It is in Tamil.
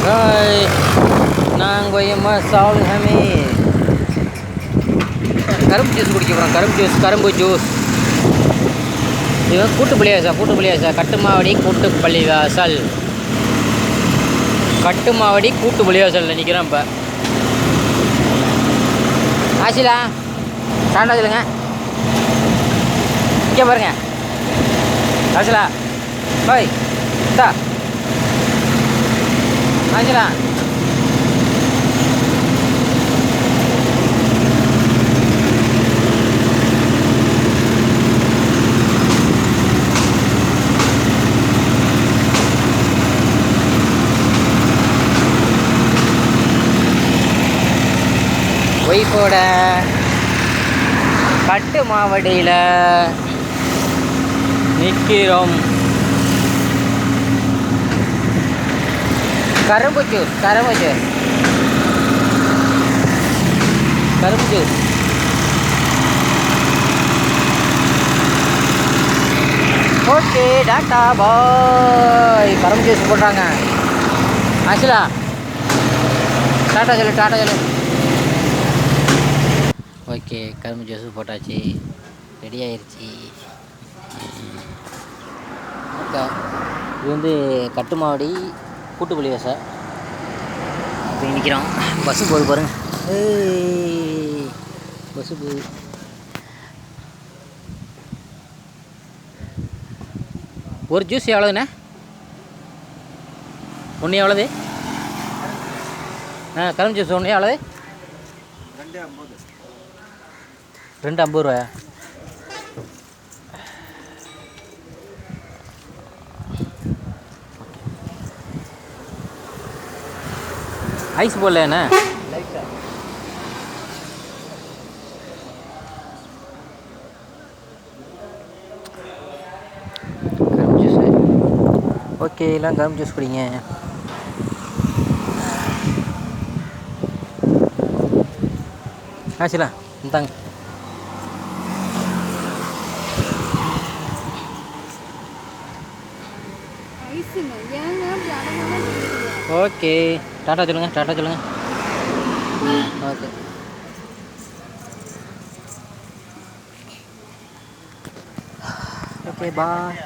Rồi, நான் கொய்யம்மா சால்ஹமி கரும்பு ஜூஸ் குடிக்க போகிறோம். கரும்பு ஜூஸ். இது கூட்டு பள்ளிவாசல் கட்டுமாவடி கூட்டு பள்ளிவாசலில் நிற்கிறோம். இப்போ ஆசிலா சாண்டா சொல்லுங்க. இங்கே பாருங்க ஆசிலா பாய் தா ஆசிலா ஒய்ஃபோட கட்டு மாவடியில் நிற்கிறோம். கரும்பு ஜூஸ் ஓகே டாட்டா பாய். கரும்பு ஜூஸ் போட்டாங்க. ஆக்சுவலா டாட்டா சொல்லு. ஓகே கரும்பு ஜூஸு போட்டாச்சு, ரெடி ஆயிடுச்சு. ஓகே இது கட்டுமாவடி கூட்டு பள்ளிவாசல். இப்போ நிற்கிறோம். பஸ்ஸு போகுது பாருங்க. பஸ்ஸு போகுது. ஒரு ஜூஸ் எவ்வளோதுண்ணே? ஒன்று எவ்வளோது? கரும்பு ஜூஸ் ஒன்று எவ்வளோது? 2.50 ரூபாயா? ஐஸ் போடலண்ணே. கரும்பு ஜூஸ் ஓகே, எல்லாம் கரும்பு ஜூஸ் குடிங்க. ஆச்சுலா இந்தாங்க. ஓகே டாட்டா சொல்லுங்க. Okay okay bye.